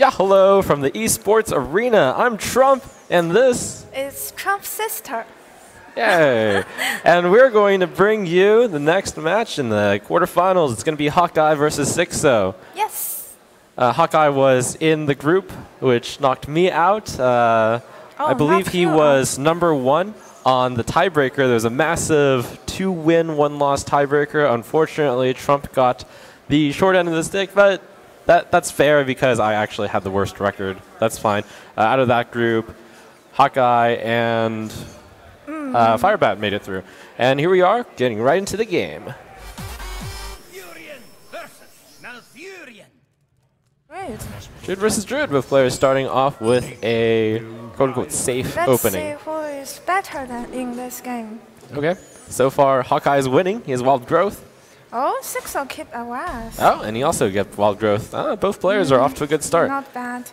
Yeah, hello from the eSports arena. I'm Trump, and this is Trump's sister. Yay! And we're going to bring you the next match in the quarterfinals. It's going to be Hawkeye versus Xixo. Yes. Hawkeye was in the group, which knocked me out. I believe he was #1 on the tiebreaker. There was a massive 2-win, 1-loss tiebreaker. Unfortunately, Trump got the short end of the stick, but that's fair because I actually had the worst record. That's fine. Out of that group, Hawkeye and Firebat made it through. And here we are, getting right into the game. Furion versus Malfurion. Great. Druid versus Druid, with players starting off with a quote-unquote safe opening. Let's see who is better than in this game. Okay. So far, Hawkeye is winning. He has Wild Growth. Oh, Xixo keep a was. Oh, and he also gets Wild Growth. Both players are off to a good start. Not bad.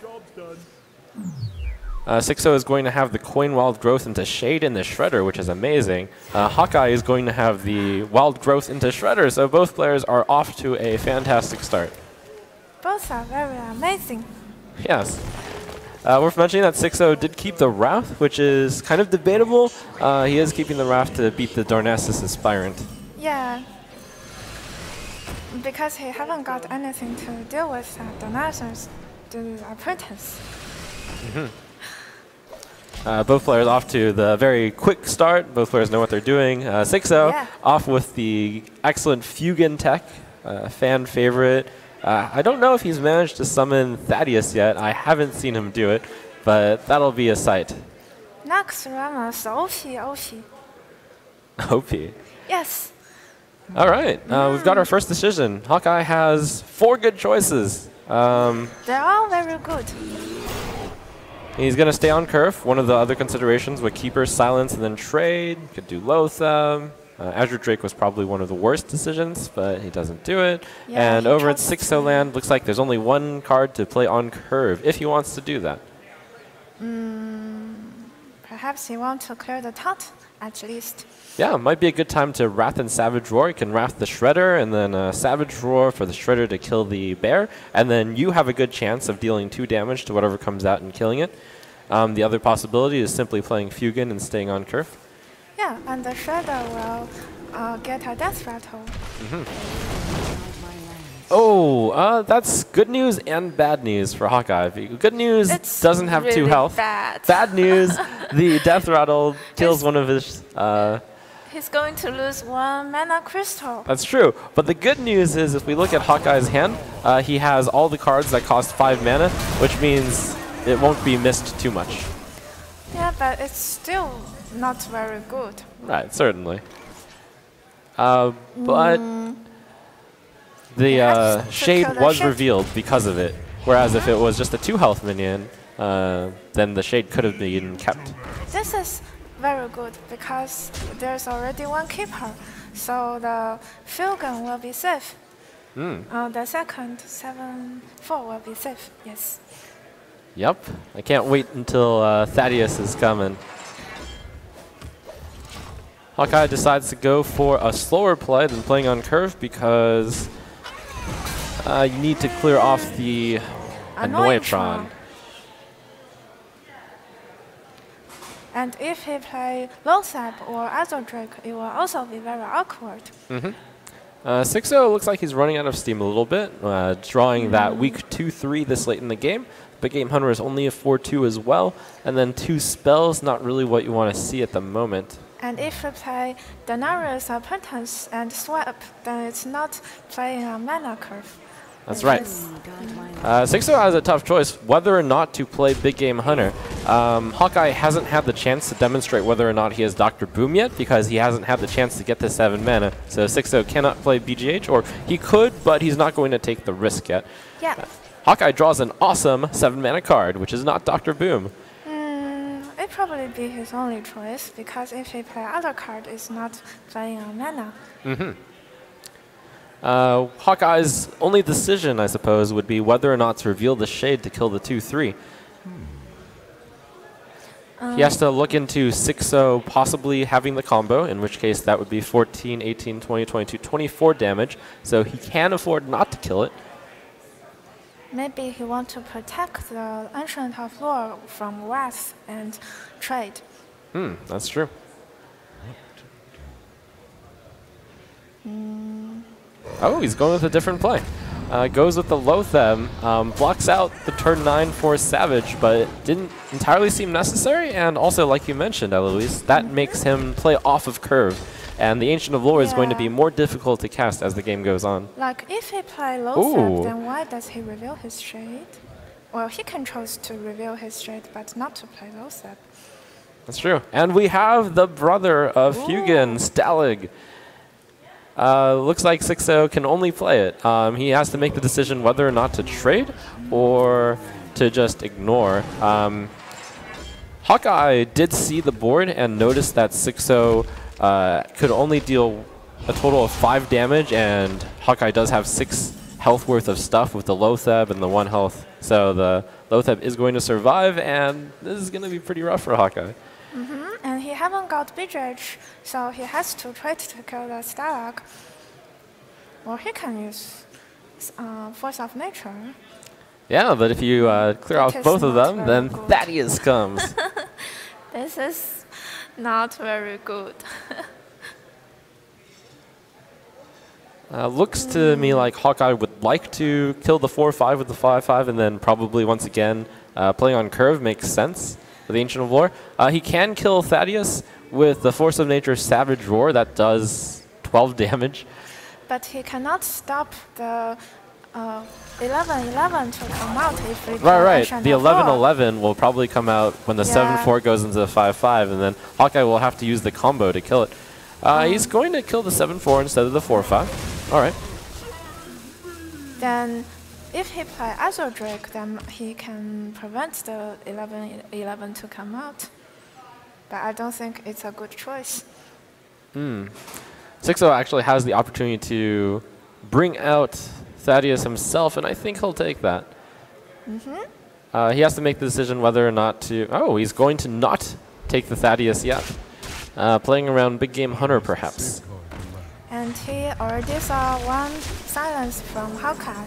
Xixo is going to have the Coin Wild Growth into Shade in the Shredder, which is amazing. Hawkeye is going to have the Wild Growth into Shredder, so both players are off to a fantastic start. Both are very amazing. Yes. Worth mentioning that Xixo did keep the Wrath, which is kind of debatable. He is keeping the Wrath to beat the Darnassus Aspirant. Yeah. Because he haven't got anything to deal with Darnassus, the apprentice. Both players off to the very quick start. Both players know what they're doing. Xixo off with the excellent Fugan tech, fan favorite. I don't know if he's managed to summon Thaddeus yet. I haven't seen him do it, but that'll be a sight. Next Ramos, OP. OP. Yes. All right, we've got our first decision. Hawkeye has 4 good choices. They're all very good. He's going to stay on Curve. One of the other considerations with Keeper, Silence, and then Trade. Could do Lotham. Azure Drake was probably one of the worst decisions, but he doesn't do it. Yeah, and over at Xixo Land, looks like there's only 1 card to play on Curve, if he wants to do that. Perhaps he wants to clear the taunt, at least. Yeah, might be a good time to Wrath and Savage Roar. You can Wrath the Shredder, and then Savage Roar for the Shredder to kill the bear. And then you have a good chance of dealing 2 damage to whatever comes out and killing it. The other possibility is simply playing Fugan and staying on Curve. Yeah, and the Shredder will get a Death Rattle. Oh, that's good news and bad news for Hawkeye. Good news, doesn't have really 2 health. Bad news, the Death Rattle kills one of his... He's going to lose 1 mana crystal. That's true. But the good news is if we look at Hawkeye's hand, he has all the cards that cost 5 mana, which means it won't be missed too much. Yeah, but it's still not very good. Right, certainly. But the Shade was revealed because of it, whereas if it was just a 2 health minion, then the Shade could have been kept. This is very good because there's already 1 keeper, so the Fugan will be safe. The second 7/4 will be safe, yes. Yep, I can't wait until Thaddeus is coming. Hawkeye decides to go for a slower play than playing on Curve because you need to clear off the Annoyatron. And if he play Lothap or Azure Drake, it will also be very awkward. Xixo looks like he's running out of steam a little bit, drawing that weak 2/3 this late in the game. Big Game Hunter is only a 4/2 as well, and then 2 spells, not really what you want to see at the moment. And if you play Darnassus Apprentice and Swap, then it's not playing a mana curve. That's right. Xixo has a tough choice whether or not to play Big Game Hunter. Hawkeye hasn't had the chance to demonstrate whether or not he has Dr. Boom yet because he hasn't had the chance to get to 7 mana. So Xixo cannot play BGH, or he could, but he's not going to take the risk yet. Yeah. Hawkeye draws an awesome 7 mana card, which is not Dr. Boom. It'd probably be his only choice because if he play other card, it's not playing a mana. Hawkeye's only decision, I suppose, would be whether or not to reveal the Shade to kill the 2/3. He has to look into Xixo possibly having the combo, in which case that would be 14, 18, 20, 22, 24 damage. So he can afford not to kill it. Maybe he wants to protect the Ancient of Lore from Wrath and trade. That's true. Oh, he's going with a different play. Goes with the Loatheb, blocks out the turn 9 for Savage, but it didn't entirely seem necessary. And also, like you mentioned, Eloise, that makes him play off of curve. And the Ancient of Lore is going to be more difficult to cast as the game goes on. Like, if he play Loatheb, then why does he reveal his shade? Well, he can choose to reveal his shade, but not to play Loatheb. That's true. And we have the brother of Hugin, Stalig. Looks like Xixo can only play it. He has to make the decision whether or not to trade or to just ignore. Hawkeye did see the board and noticed that Xixo could only deal a total of 5 damage, and Hawkeye does have 6 health worth of stuff with the Loatheb and the 1 health. So the Loatheb is going to survive, and this is going to be pretty rough for Hawkeye. And he haven't got BJH, so he has to try to kill the Stalag. Or he can use Force of Nature. Yeah, but if you clear off both of them, then Thaddeus comes. This is not very good. Looks to me like Hawkeye would like to kill the 4-5 with the 5-5, and then probably once again playing on curve makes sense for the Ancient of Lore. He can kill Thaddeus with the Force of Nature Savage Roar. That does 12 damage. But he cannot stop the 11-11 to come out if we Right. The 11-11 will probably come out when the 7-4 goes into the 5-5, and then Hawkeye will have to use the combo to kill it. He's going to kill the 7-4 instead of the 4-5. All right. Then if he play Azure Drake, then he can prevent the 11-11 to come out. But I don't think it's a good choice. Xixo actually has the opportunity to bring out Thaddeus himself, and I think he'll take that. He has to make the decision whether or not to... Oh, he's going to not take the Thaddeus yet. Playing around Big Game Hunter, perhaps. And he already saw 1 silence from Hawkeye.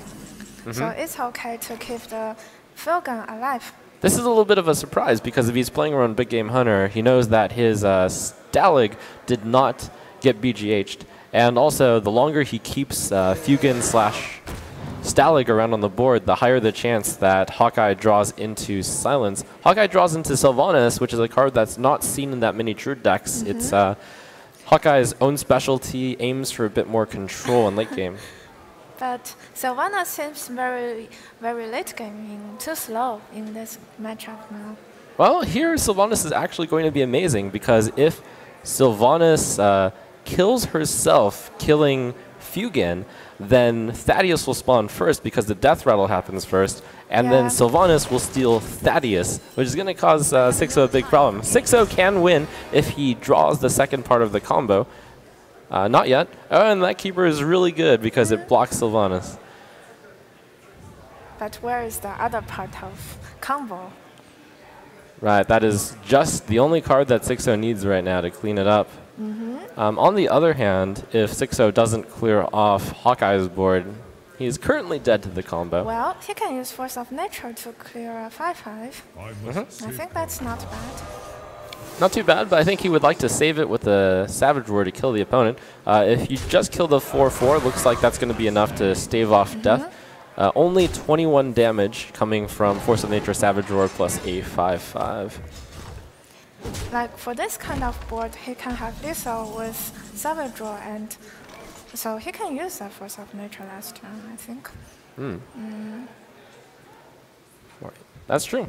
So it's okay to keep the field gun alive. This is a little bit of a surprise, because if he's playing around Big Game Hunter, he knows that his Stalig did not get BGH'd. And also, the longer he keeps Fugin/Stalig around on the board, the higher the chance that Hawkeye draws into Silence. Hawkeye draws into Sylvanas, which is a card that's not seen in that many True decks. It's Hawkeye's own specialty, aims for a bit more control in late game. But Sylvanas seems very, very late gaming, too slow in this matchup now. Well, here Sylvanas is actually going to be amazing, because if Sylvanas kills herself, killing Fugin, then Thaddeus will spawn first because the death rattle happens first, and then Sylvanas will steal Thaddeus, which is going to cause Xixo a big problem. Xixo can win if he draws the second part of the combo. Not yet. Oh, and that keeper is really good because it blocks Sylvanas. But where is the other part of combo? Right, that is just the only card that Xixo needs right now to clean it up. On the other hand, if Xixo doesn't clear off Hawkeye's board, he is currently dead to the combo. Well, he can use Force of Nature to clear a 5-5. I think that's not bad. Not too bad, but I think he would like to save it with the Savage Roar to kill the opponent. If you just kill the 4-4, looks like that's going to be enough to stave off death. Only 21 damage coming from Force of Nature Savage Roar plus a 5-5. Like for this kind of board, he can have Lethal with Savage Roar, and so he can use that Force of Nature last turn, I think. That's true.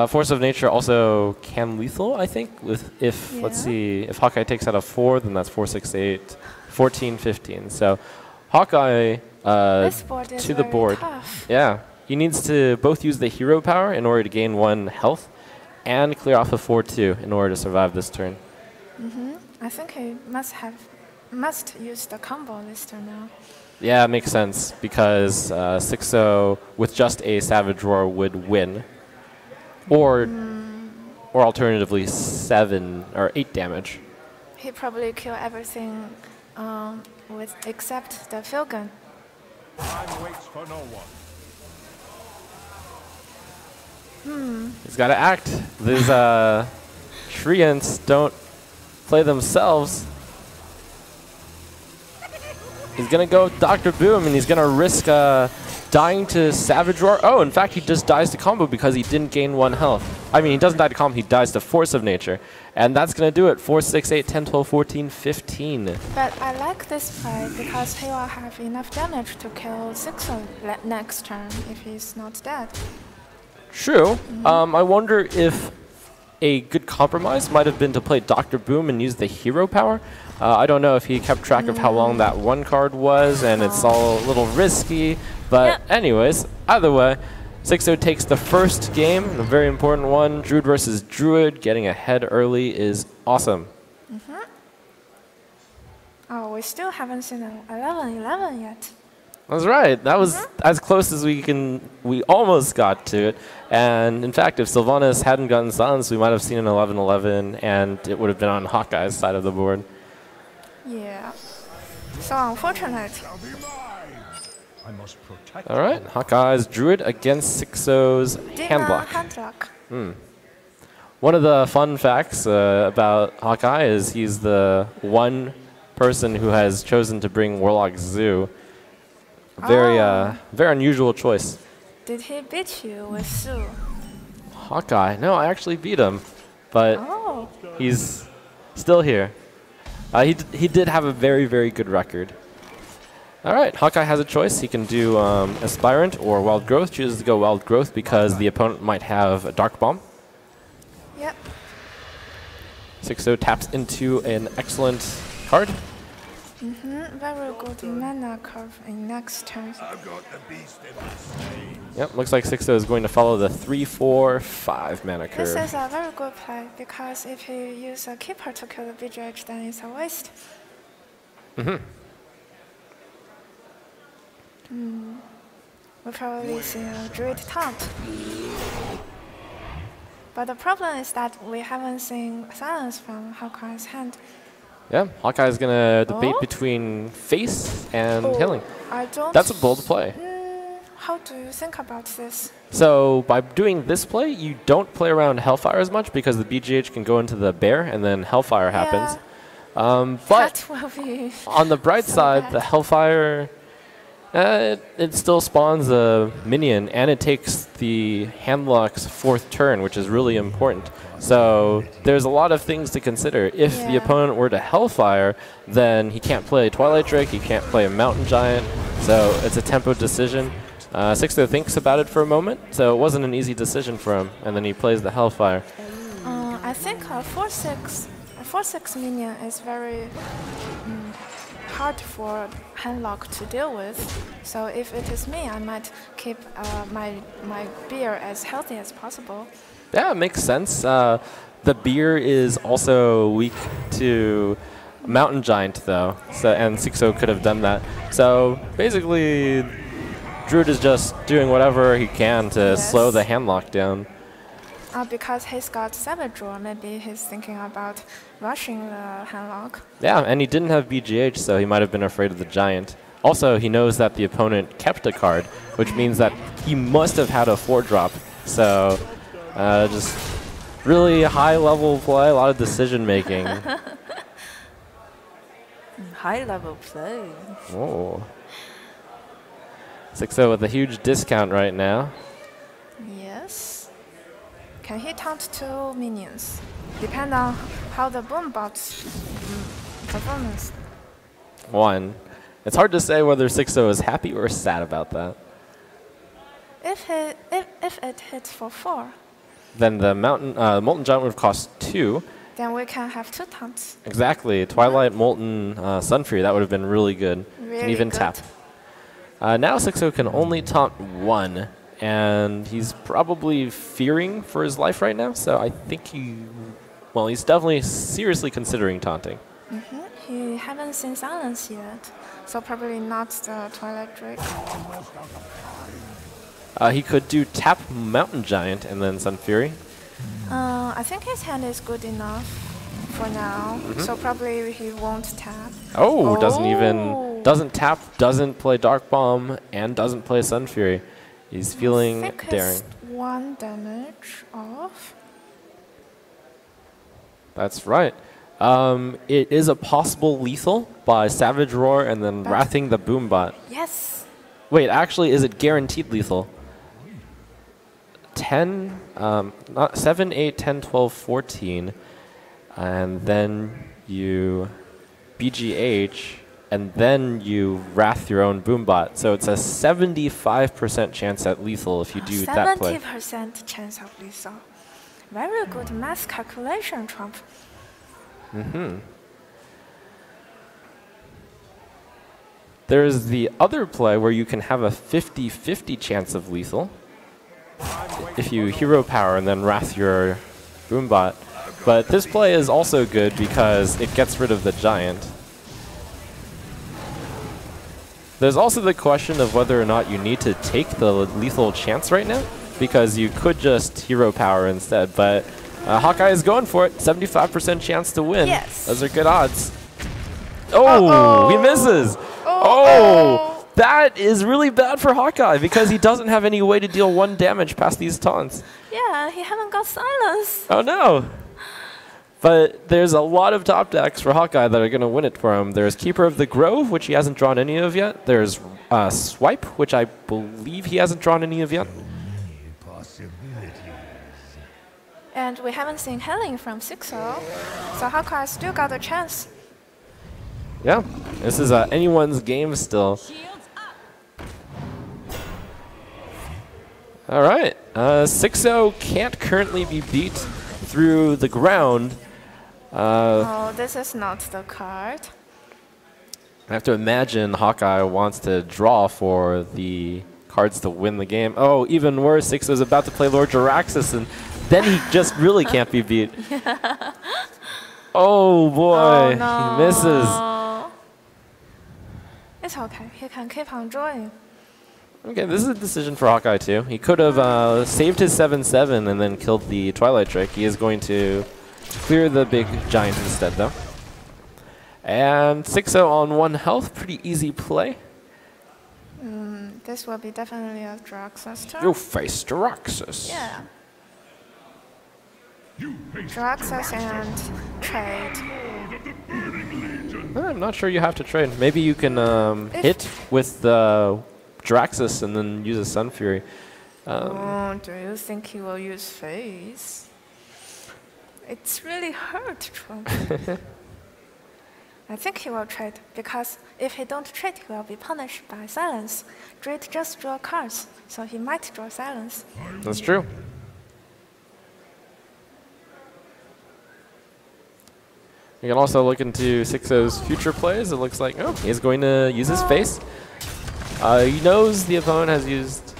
Force of Nature also can lethal, I think. With let's see, if Hawkeye takes out a 4, then that's 4, 6, 8, 14, 15. So Hawkeye this board is to the board. Tough. Yeah, he needs to both use the hero power in order to gain 1 health, and clear off a 4-2 in order to survive this turn. I think he must use the combo this turn now. Yeah, it makes sense because Xixo with just a Savage Roar would win. Or alternatively 7 or 8 damage. He probably kill everything except the field gun. Time waits for no one. He's got to act. These treants don't play themselves. He's going to go with Dr. Boom, and he's going to risk dying to Savage Roar. Oh, in fact, he just dies to combo because he didn't gain 1 health. I mean, he doesn't die to combo, he dies to Force of Nature. And that's going to do it. 4, 6, 8, 10, 12, 14, 15. But I like this play because he will have enough damage to kill Xixo next turn if he's not dead. True. I wonder if a good compromise might have been to play Dr. Boom and use the hero power. I don't know if he kept track of how long that 1 card was, and it's all a little risky. But anyways, either way, Xixo takes the first game, a very important one. Druid versus Druid. Getting ahead early is awesome. Oh, we still haven't seen an 11-11 yet. That's right. That was as close as we almost got to it. And in fact, if Sylvanas hadn't gotten silenced, we might have seen an 11-11, and it would have been on Hawkeye's side of the board. Yeah. So unfortunate. All right, Hawkeye's Druid against Xixo's Handblock. One of the fun facts about Hawkeye is he's the one person who has chosen to bring Warlock Zoo. Very unusual choice. Did he beat you with Sue? Hawkeye? No, I actually beat him, but he's still here. He did have a very, very good record. All right, Hawkeye has a choice. He can do Aspirant or Wild Growth. Chooses to go Wild Growth because the opponent might have a Dark Bomb. Yep. Xixo taps into an excellent card. Very good mana curve in next turn. Yep, looks like Xixo is going to follow the 3, 4, 5 mana curve. This is a very good play because if you use a keeper to kill the BGH, then it's a waste. We'll probably see a Druid taunt. But the problem is that we haven't seen silence from Hawkeye's hand. Yeah, Hawkeye is going to debate between face and healing. That's a bold play. How do you think about this? So by doing this play, you don't play around Hellfire as much because the BGH can go into the bear and then Hellfire happens. But on the bright side, the Hellfire, it still spawns a minion and it takes the Handlock's 4th turn, which is really important. So there's a lot of things to consider. If the opponent were to Hellfire, then he can't play Twilight Drake, he can't play a Mountain Giant, so it's a tempo decision. Xixo thinks about it for a moment, so it wasn't an easy decision for him, and then he plays the Hellfire. I think a 4/6 minion is very hard for Handlock to deal with. So if it is me, I might keep my beer as healthy as possible. Yeah, it makes sense. The beer is also weak to Mountain Giant, though, and Xixo could have done that. So basically, Druid is just doing whatever he can to slow the Handlock down. Because he's got Savage Roar, maybe he's thinking about rushing the Handlock. Yeah, and he didn't have BGH, so he might have been afraid of the Giant. Also, he knows that the opponent kept a card, which means that he must have had a 4-drop. So just really high-level play, a lot of decision-making. High-level play. Oh. Xixo with a huge discount right now. Yes. Can he taunt 2 minions? Depend on how the Boombot's performance. 1. It's hard to say whether Xixo is happy or sad about that. If it hits for 4, then the Molten Giant would cost 2. Then we can have 2 taunts. Exactly. Twilight, Molten, Sunfury, that would have been really good. Really can even good. tap. Now Xixo can only taunt 1, and he's probably fearing for his life right now, so I think he's definitely seriously considering taunting. He haven't seen silence yet, so probably not the Twilight Drake. He could do tap Mountain Giant and then Sunfury. I think his hand is good enough for now, so probably he won't tap. Oh, doesn't tap, doesn't play Dark Bomb, and doesn't play Sunfury. He's feeling daring. His 1 damage off. That's right. It is a possible lethal by Savage Roar and then Wrathing the Boombot. Yes. Wait, actually, is it guaranteed lethal? 10, not 7, 8, 10, 12, 14. And then you BGH, and then you Wrath your own Boombot. So it's a 75% chance at lethal if you do that play. 70% chance of lethal. Very good math calculation, Trump. There's the other play where you can have a 50-50 chance of lethal if you hero power and then Wrath your Boombot. But this play is also good because it gets rid of the giant. There's also the question of whether or not you need to take the lethal chance right now, because you could just hero power instead. But Hawkeye is going for it. 75% chance to win. Yes. Those are good odds. Oh, he misses. Oh, that is really bad for Hawkeye because he doesn't have any way to deal 1 damage past these taunts. Yeah, he haven't got silence. Oh no. But there's a lot of top decks for Hawkeye that are going to win it for him. There's Keeper of the Grove, which he hasn't drawn any of yet. There's Swipe, which I believe he hasn't drawn any of yet. And we haven't seen Healing from Xixo, so Hawkeye still got a chance. Yeah, this is anyone's game still. All right, Xixo can't currently be beat through the ground. Oh, this is not the card. I have to imagine Hawkeye wants to draw for the cards to win the game. Oh, even worse, Xixo's about to play Lord Jaraxxus, and then he just really can't be beat. Yeah. Oh boy, oh, no. He misses. It's okay, he can keep on drawing. Okay, this is a decision for Hawkeye too. He could have saved his 7/7 and then killed the Twilight Drake. He is going to clear the big giant instead though. And Xixo on 1 health, pretty easy play. This will be definitely a Jaraxxus turn. You face Jaraxxus. Yeah. Jaraxxus and trade. I'm not sure you have to trade. Maybe you can hit with the Jaraxxus and then use a Sun Fury. Do you think he will use face? It's really hurt, Trump. I think he will trade, because if he don't trade, he will be punished by silence. Dread just draw cards, so he might draw silence. That's true. You can also look into Xixo's future plays. It looks like, oh, he's going to use his face. He knows the opponent has used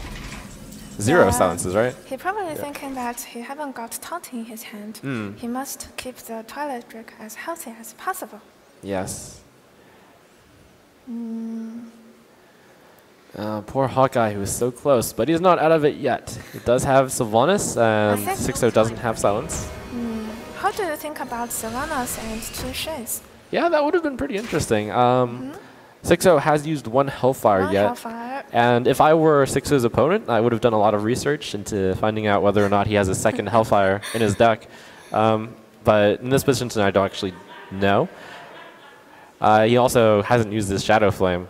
0 silences, right? He probably thinking that he haven't got taunt in his hand. He must keep the Twilight Drake as healthy as possible. Yes. Poor Hawkeye, who was so close, but he's not out of it yet. He does have Sylvanas, and Xixo doesn't have silence. How do you think about Sylvanas and 2 Shades? Yeah, that would have been pretty interesting. Xixo has used 1 Hellfire yet. Hellfire. And if I were Xixo's opponent, I would have done a lot of research into finding out whether or not he has a second Hellfire in his deck. But in this position, I don't actually know. He also hasn't used his Shadow Flame.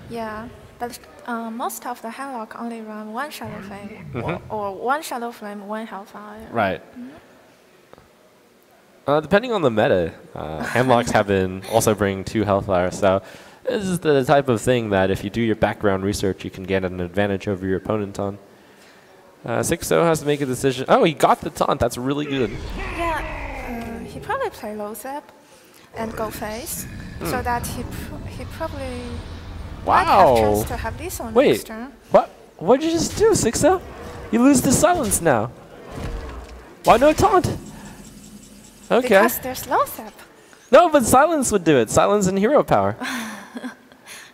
Yeah, but most of the Handlock only run 1 Shadow Flame, or 1 Shadow Flame, 1 Hellfire. Right. Depending on the meta, Handlocks have been also bringing 2 Hellfire, so this is the type of thing that if you do your background research, you can get an advantage over your opponent on. Xixo has to make a decision. Oh, he got the taunt. That's really good. Yeah, he probably play low zap and go face, so that he probably might have chance to have this one next turn. What did you just do, Xixo? You lose the silence now. Why no taunt? Okay. Because there's low zap. No, but silence would do it. Silence and hero power.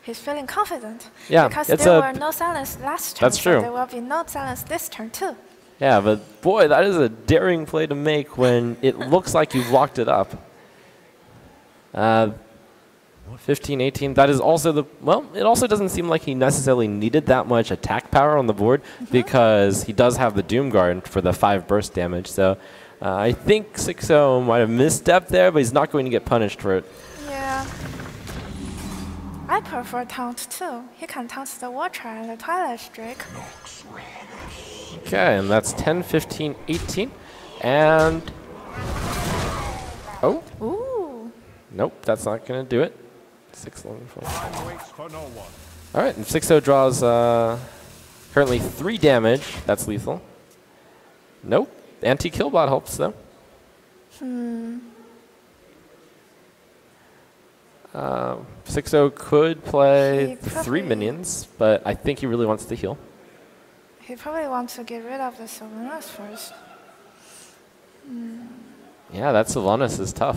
He's feeling confident. Yeah, because there were no silence last turn. That's true. So there will be no silence this turn too. Yeah, but boy, that is a daring play to make when it looks like you've locked it up. 15-18. That is also the, well, it also doesn't seem like he necessarily needed that much attack power on the board because he does have the Doom Guard for the 5 burst damage. So I think Xixo might have misstepped there, but he's not going to get punished for it. Yeah. I prefer taunt too. He can taunt the Watcher and the Twilight Streak. Okay, and that's 10-15-18. And oh. Ooh. Nope, that's not going to do it. 6-11-4. All right, and Xixo draws currently 3 damage. That's lethal. Nope. Anti-Killbot helps, though. Xixo could play 3 minions, but I think he really wants to heal. He probably wants to get rid of the Sylvanas first. Yeah, that Sylvanas is tough.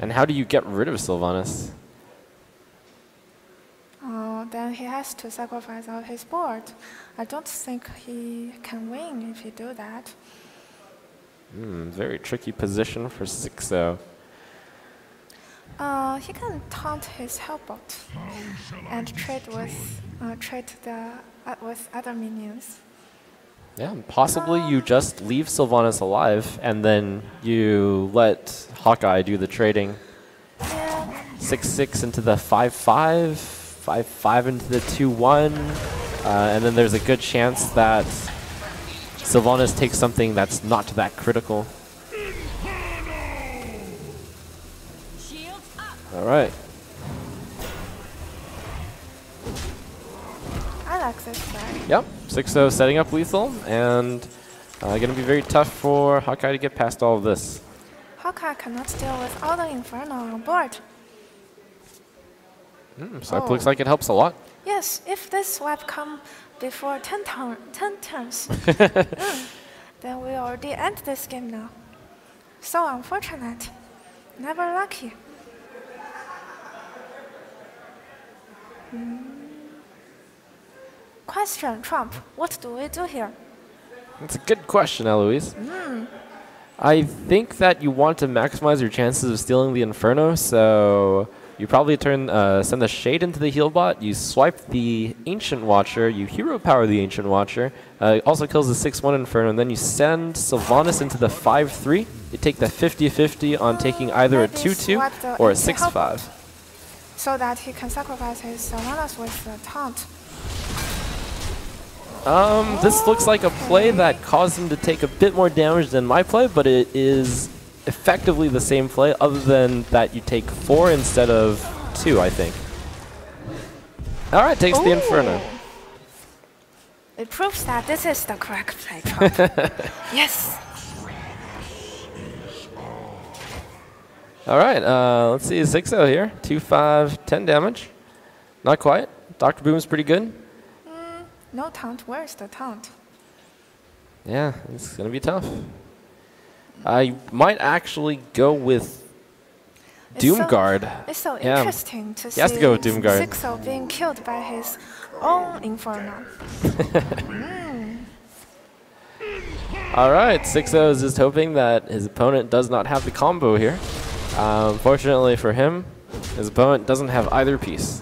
And how do you get rid of Sylvanas? Oh, then he has to sacrifice all his board. I don't think he can win if he do that. Very tricky position for Xixo. He can taunt his Hellbot and trade with with other minions. Yeah, possibly you just leave Sylvanas alive and then you let Hawkeye do the trading. Yeah. 6-6 into the 5-5, 5-5 into the 2-1, and then there's a good chance that Sylvanas takes something that's not that critical. All right. I like this play. Yep, Xixo setting up lethal, and going to be very tough for Hawkeye to get past all of this. Hawkeye cannot deal with all the Inferno on board. So it looks like it helps a lot. Yes, if this swipe come before 10 turns, then we already end this game now. So unfortunate. Never lucky. Question, Trump, what do we do here? That's a good question, Eloise. I think that you want to maximize your chances of stealing the Inferno, so you probably send the Shade into the heal bot, you swipe the Ancient Watcher, you hero power the Ancient Watcher, it also kills the 6-1 Inferno, and then you send Sylvanas into the 5-3. You take the 50-50 on taking either a 2-2 or a 6-5. So that he can sacrifice his Sylvanas with the taunt. This looks like a play that caused him to take a bit more damage than my play, but it is effectively the same play, other than that you take 4 instead of 2, I think. All right, takes the Inferno. It proves that this is the correct play, Trump. Yes. All right, let's see Xixo here. 2-5, 10 damage. Not quite. Dr. Boom's pretty good. No taunt. Where's the taunt? Yeah, it's going to be tough. I might actually go with Doomguard. It's so interesting to see he has to go with Doomguard. Xixo being killed by his own Inferno. All right, Xixo is just hoping that his opponent does not have the combo here. Fortunately for him, his opponent doesn't have either piece.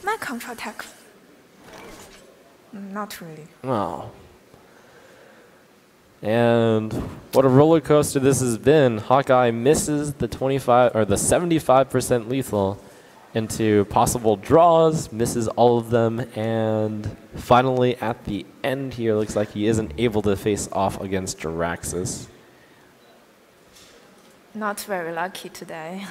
My counter attack. Not really. Oh. And what a roller coaster this has been. Hawkeye misses the 25 or the 75% lethal into possible draws, misses all of them, and finally at the end here looks like he isn't able to face off against Jiraxis. Not very lucky today.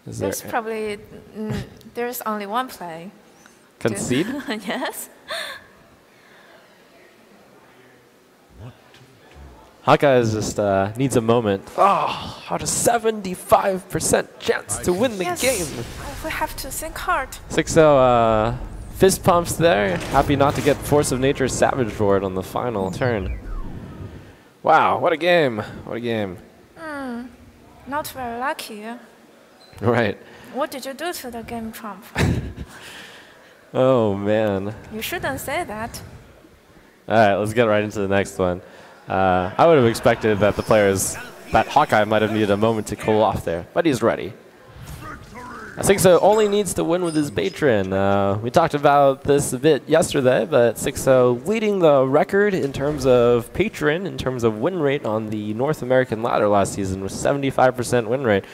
There's probably there's only one play. Concede? Yes. Hawkeye is just needs a moment. Oh, how to 75% chance to win the game. We have to think hard. Xixo fist pumps there. Happy not to get Force of Nature Savage for it on the final turn. Wow, what a game. What a game. Not very lucky. Right. What did you do to the game, Trump? Oh, man. You shouldn't say that. All right, let's get right into the next one. I would have expected that the players, that Hawkeye might have needed a moment to cool off there, but he's ready. Xixo only needs to win with his patron. We talked about this a bit yesterday, but Xixo leading the record in terms of patron, in terms of win rate on the North American ladder last season with 75% win rate.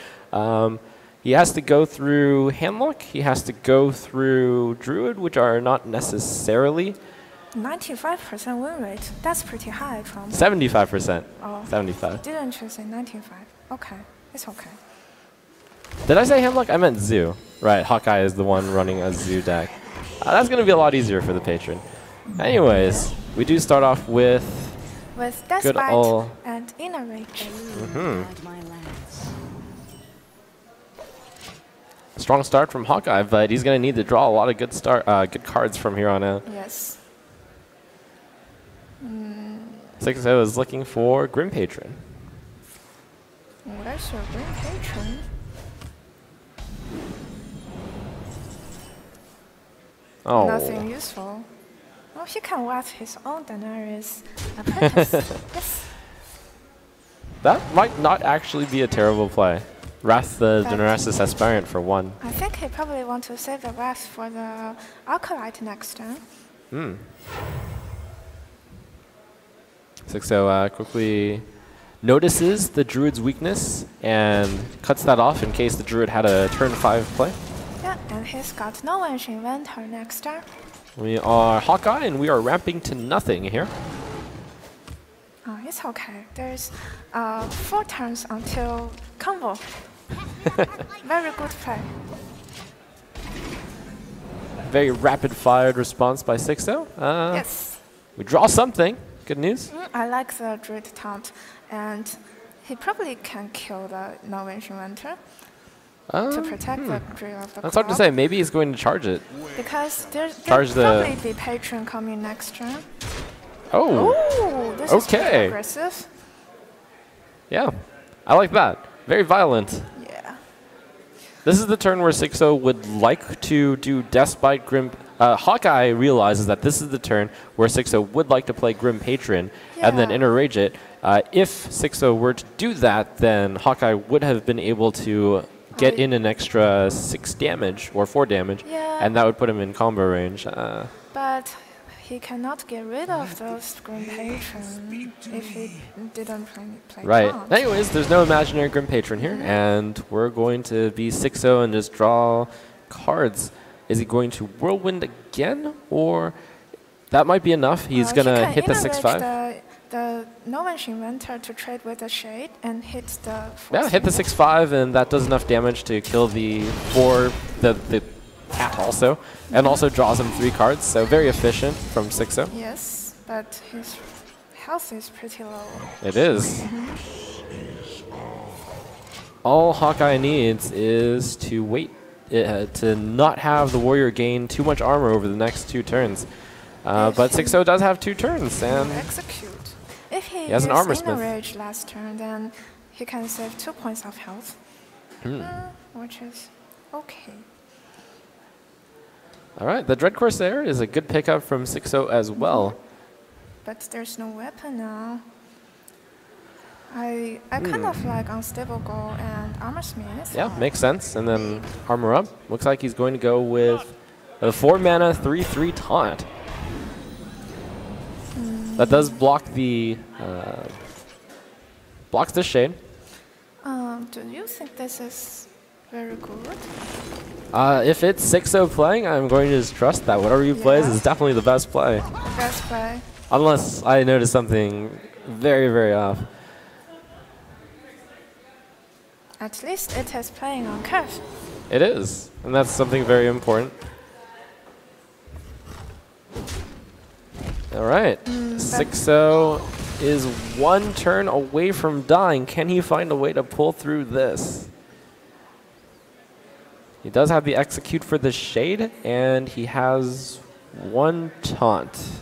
He has to go through Handlock, he has to go through Druid, which are not necessarily 95% win rate. That's pretty high from 75%. Oh, 75. Didn't you say 95? Okay, it's okay. Did I say Handlock? I meant Zoo. Right, Hawkeye is the one running a Zoo deck. That's going to be a lot easier for the patron. Anyways, we do start off with Despite and Inner Rage. Strong start from Hawkeye, but he's going to need to draw a lot of good cards from here on out. Yes. Xixo is looking for Grim Patron. Where's your Grim Patron? Oh. Nothing useful. Oh, he can watch his own Daenerys apprentice. Yes. That might not actually be a terrible play. Wrath the Daenerys aspirant for 1. I think he probably wants to save the Wrath for the Acolyte next turn. Xixo quickly notices the Druid's weakness and cuts that off in case the Druid had a turn 5 play. Yeah, and he's got no Ancient Inventor next turn. We are Hawkeye and we are ramping to nothing here. Oh, it's okay. There's 4 turns until combo. Very good play. Very rapid-fired response by Xixo. Yes. We draw something. Good news. I like the Druid taunt, and he probably can kill the no Ancient Inventor to protect the Druid of the That's hard to say. Maybe he's going to charge it. Because there'll Charge probably be Patron coming next turn. Oh. Ooh, this is pretty aggressive. Yeah, I like that. Very violent. Yeah. This is the turn where Xixo would like to do Despite Grim. Hawkeye realizes that this is the turn where Xixo would like to play Grim Patron and then Inner Rage it. If Xixo were to do that, then Hawkeye would have been able to get in an extra 6 damage or 4 damage, and that would put him in combo range. But he cannot get rid of those Grim Patron if he didn't play Right. taunt. Anyways, there's no imaginary Grim Patron here, and we're going to be Xixo and just draw cards. Is he going to Whirlwind again, or that might be enough? He's going to hit the 6/5. The no Ancient Inventor to trade with the Shade and hit the 4. Yeah, hit the 6/5, and that does enough damage to kill the cat also, and also draws him 3 cards, so very efficient from Xixo. Yes, but his health is pretty low. It is. All Hawkeye needs is to wait, to not have the warrior gain too much armor over the next 2 turns. But Xixo does have 2 turns, and execute. If he has an armor used Inner smith. Rage last turn, then he can save 2 points of health, which is okay. All right, the Dread Corsair is a good pickup from Xixo as well. But there's no weapon now. I kind of like Unstable Goal and Armor Smith. Yeah, makes sense. And then Armor Up. Looks like he's going to go with a 4-mana 3/3 Taunt. That does block the blocks the Shade. Do you think this is very good? If it's Xixo playing, I'm going to just trust that whatever he plays is definitely the best play. Best play. Unless I notice something very, very off. At least it is playing on curve. It is, and that's something very important. All right, Xixo is 1 turn away from dying. Can he find a way to pull through this? He does have the execute for the Shade, and he has 1 taunt.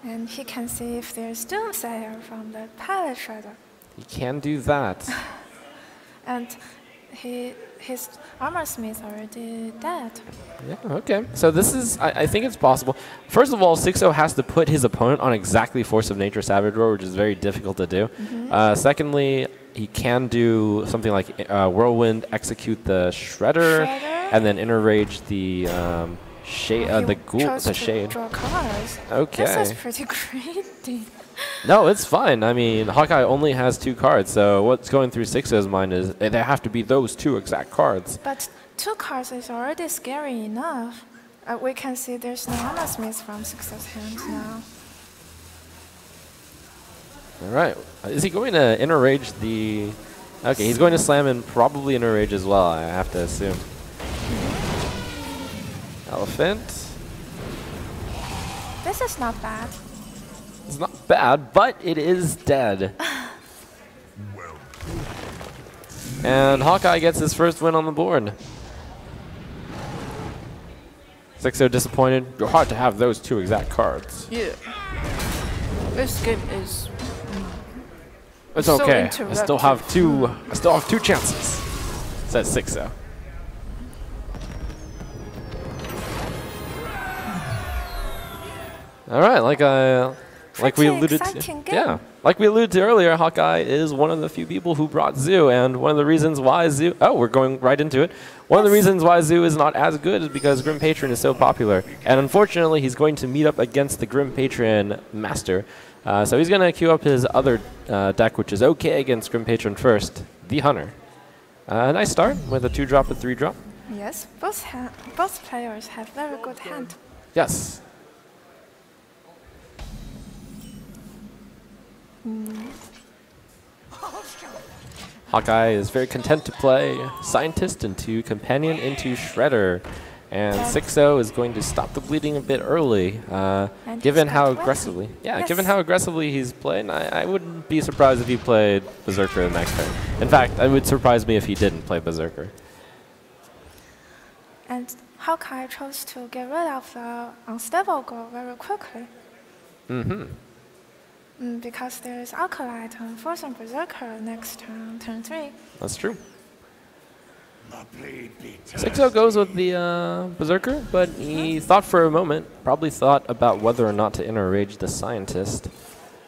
And he can see if there's Doomsayer from the Palette Shredder. He can do that. And his armor smith already dead. Yeah, okay. So this is, I think it's possible. First of all, Xixo has to put his opponent on exactly Force of Nature Savage Roar, which is very difficult to do. Secondly, he can do something like Whirlwind, execute the Shredder, and then Inner Rage the shade, the Ghoul, the Shade. Draw cards. Okay. This is pretty greedy. No, it's fine. I mean, Hawkeye only has 2 cards, so what's going through Xixo's mind is they have to be those 2 exact cards. But 2 cards is already scary enough. We can see there's no armor smith from Xixo's hand now. All right. Is he going to Inner Rage the... Okay, he's going to slam and probably Inner Rage as well, I have to assume. Elephant. This is not bad. It's not bad, but it is dead. And Hawkeye gets his first win on the board. Xixo disappointed. You're hard to have those 2 exact cards. Yeah. This game is... It's so okay. I still have 2. I still have 2 chances. Says Xixo. All right, like we alluded to, yeah, like we alluded to earlier, Hawkeye is one of the few people who brought Zoo, and one of the reasons why Zoo, we're going right into it. One of the reasons why Zoo is not as good is because Grim Patron is so popular, and unfortunately, he's going to meet up against the Grim Patron Master. So he's going to queue up his other deck, which is okay against Grim Patron first, the Hunter. Nice start with a 2-drop and 3-drop. Yes, both players have very good hand. Yes. Hawkeye is very content to play Scientist into Companion into Shredder. And Xixo is going to stop the bleeding a bit early, given how aggressively. Yeah, yes. Given how aggressively he's playing, I wouldn't be surprised if he played Berserker the next turn. In fact, it would surprise me if he didn't play Berserker. And Hawkeye chose to get rid of the unstable goal very quickly. Because there is Acolyte and Force and Berserker next turn, turn 3. That's true. Xixo goes with the Berserker, but he thought for a moment, probably thought about whether or not to Inner Rage the Scientist.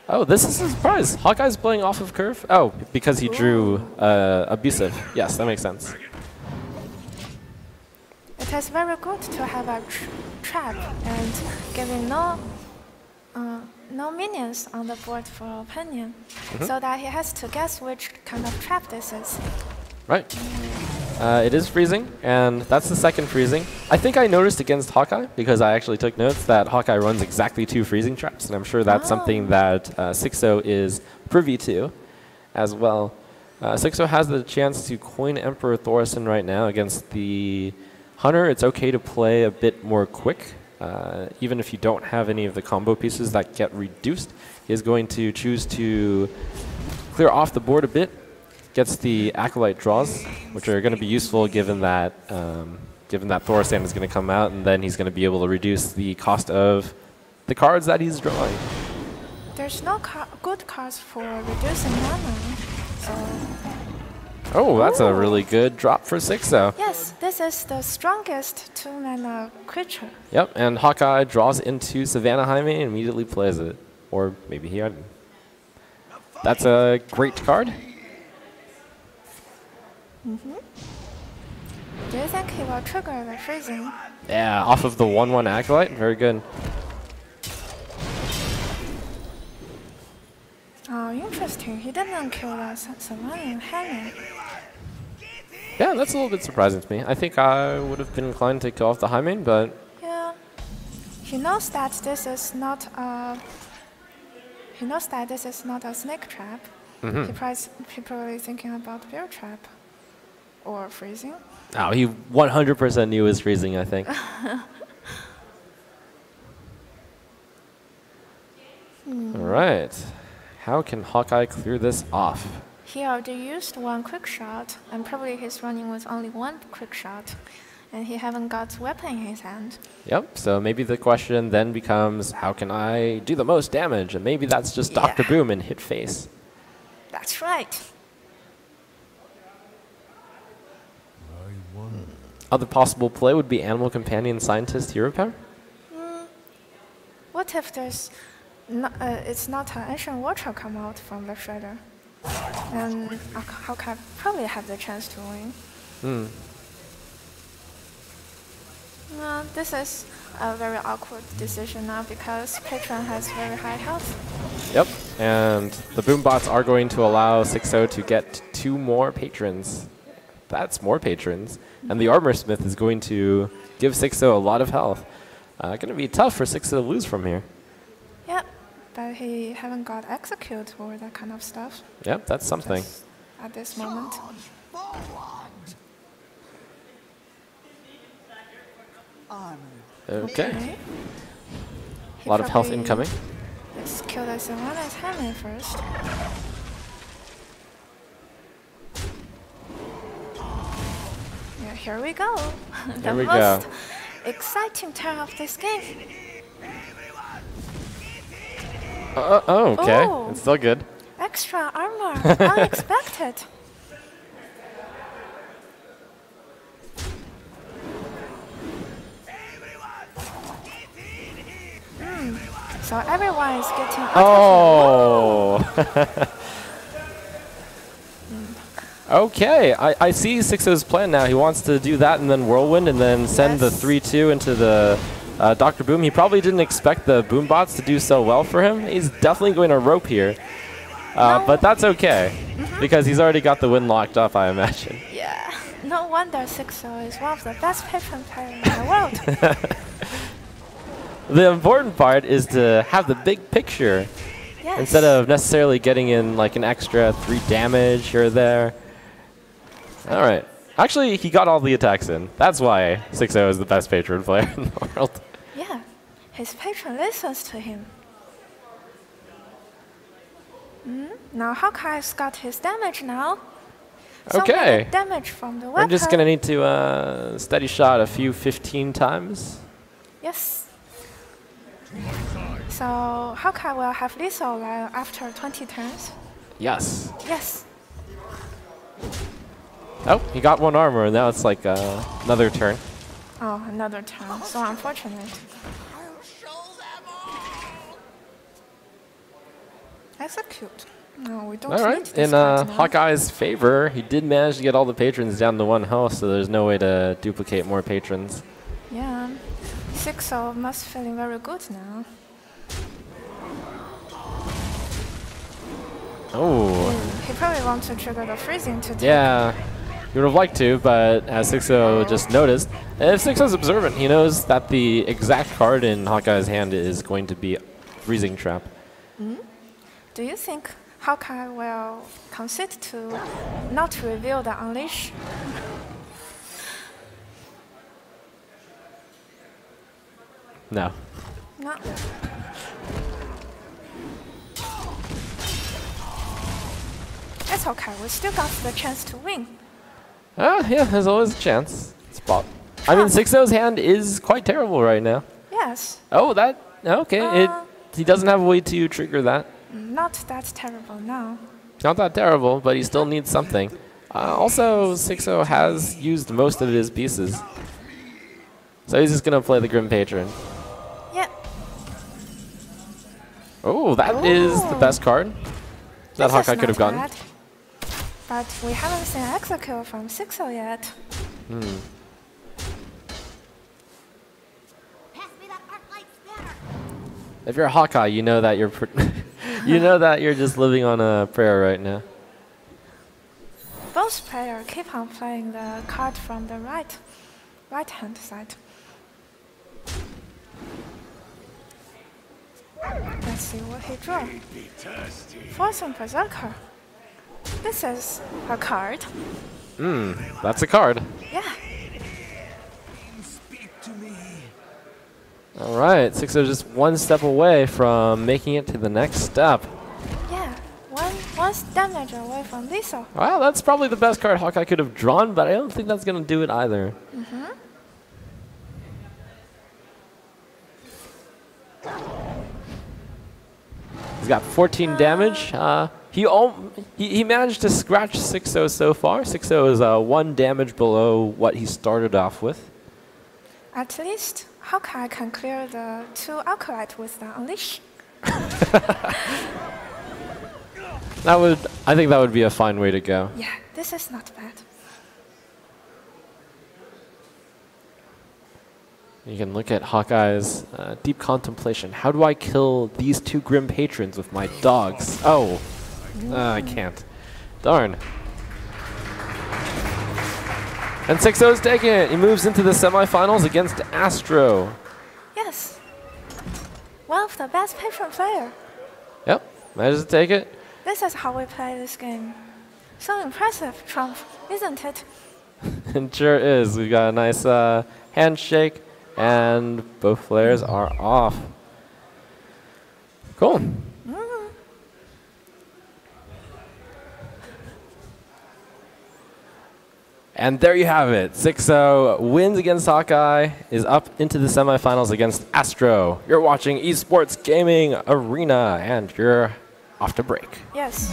Oh, this is a surprise. Hawkeye's playing off of curve? Oh, because he drew Abusive. Yes, that makes sense. It is very good to have a trap and giving no minions on the board for opinion, so that he has to guess which kind of trap this is. Right. It is freezing, and that's the second freezing. I think I noticed against Hawkeye, because I actually took notes, that Hawkeye runs exactly 2 freezing traps, and I'm sure that's something that Xixo is privy to as well. Xixo has the chance to coin Emperor Thorson right now against the Hunter. It's okay to play a bit more quick, even if you don't have any of the combo pieces that get reduced. He is going to choose to clear off the board a bit. Gets the Acolyte draws, which are going to be useful given that Thorsan is going to come out, and then he's going to be able to reduce the cost of the cards that he's drawing. There's no good cards for reducing mana, so... Oh, that's a really good drop for Xixo. Yes, this is the strongest 2-mana creature. Yep, and Hawkeye draws into Savannah Jaime and immediately plays it. Or maybe he hadn't. That's a great card. Do you think he will trigger the freezing? Yeah, off of the 1/1 Acolyte. Very good. Oh, interesting. He didn't kill the Savannah Jaime. Yeah, that's a little bit surprising to me. I think I would have been inclined to kill off the Jaime, but... Yeah. He knows that this is not a... He knows that this is not a snake trap. He probably thinking about bear trap. Or freezing. Oh, he 100% knew his freezing, I think. All right. How can Hawkeye clear this off? He already used 1 quick shot, and probably he's running with only 1 quick shot, and he haven't got weapon in his hand. Yep, so maybe the question then becomes, how can I do the most damage? And maybe that's just Dr. Boom and hit face. That's right. other possible play would be Animal Companion Scientist Hero Power. What if there's it's not an Ancient Watcher come out from the Shredder? Then Hawkeye probably have the chance to win. This is a very awkward decision now because Patron has very high health. Yep, and the Boombots are going to allow Xixo to get 2 more patrons. That's more patrons. And the Armor Smith is going to give Xixo a lot of health. Going to be tough for Xixo to lose from here. Yep, but he haven't got Execute or that kind of stuff. Yep, that's something. Just at this moment. Okay. A lot of health incoming. Let's kill the Savannah's Hammer first. Yeah, here we go. The most exciting turn of this game. Oh, okay. It's still good. Extra armor. Unexpected. So everyone is getting out of Okay, I see Xixo's plan now. He wants to do that and then Whirlwind and then send the 3-2 into the Dr. Boom. He probably didn't expect the Boombots to do so well for him. He's definitely going to rope here. But that's okay, because he's already got the win locked up, I imagine. Yeah, no wonder Xixo is one of the best Patron players in the world. The important part is to have the big picture instead of necessarily getting in like an extra 3 damage here or there. All right. Actually, he got all the attacks in. That's why Xixo is the best Patron player in the world. Yeah, his Patron listens to him. Now Hawkeye's got his damage now. Okay. Damage from the weapon. We're just going to need to steady shot a few 15 times. Yes. So Hawkeye will have lethal after 20 turns. Yes. Yes. Oh, he got 1 armor, and now it's like another turn. Oh, another turn. So unfortunate. Execute. No, we don't all right. need this In card now. Hawkeye's favor, he did manage to get all the patrons down to 1 health, so there's no way to duplicate more patrons. Yeah. Xixo must feeling very good now. Oh. He probably wants to trigger the freezing to take. Yeah. He would have liked to, but as Xixo just noticed, if Xixo's observant, he knows that the exact card in Hawkeye's hand is going to be Freezing Trap. Do you think Hawkeye will concede to not reveal the Unleash? No. No. It's okay, we still got the chance to win. Yeah, there's always a chance. Spot. I mean, Xixo's hand is quite terrible right now. Yes. Oh, that... Okay, he doesn't have a way to trigger that. Not that terrible, no. Not that terrible, but he still needs something. Also, Xixo has used most of his pieces. So he's just going to play the Grim Patron. Yep. Oh, that is the best card that Hawkeye could have gotten. Bad, but we haven't seen Execute from Xixo yet. If you're a Hawkeye, you know that you're you know that you're just living on a prayer right now. Both players keep on playing the card from the right hand side. Let's see what he draws. Fortune Berserker. This is a card. That's a card. Yeah. All right, Xixo just 1 step away from making it to the next step. Yeah, one damage away from Lethal. Well, that's probably the best card Hawkeye could have drawn, but I don't think that's going to do it either. He's got 14 damage. He managed to scratch Xixo so far. Xixo is 1 damage below what he started off with. At least Hawkeye can clear the 2 Acolyte with the Unleash. I think that would be a fine way to go. Yeah, this is not bad. You can look at Hawkeye's deep contemplation. How do I kill these 2 Grim Patrons with my dogs? Oh, I can't. Darn. And Xixo's taking it. He moves into the semifinals against Astro. Yes. One of the best patron player. Yep, manages to take it. This is how we play this game. So impressive, Trump, isn't it? It sure is. We've got a nice handshake, and both players are off. Cool. And there you have it. Xixo wins against Hawkeye, is up into the semifinals against Astro. You're watching eSports Gaming Arena, and you're off to break. Yes.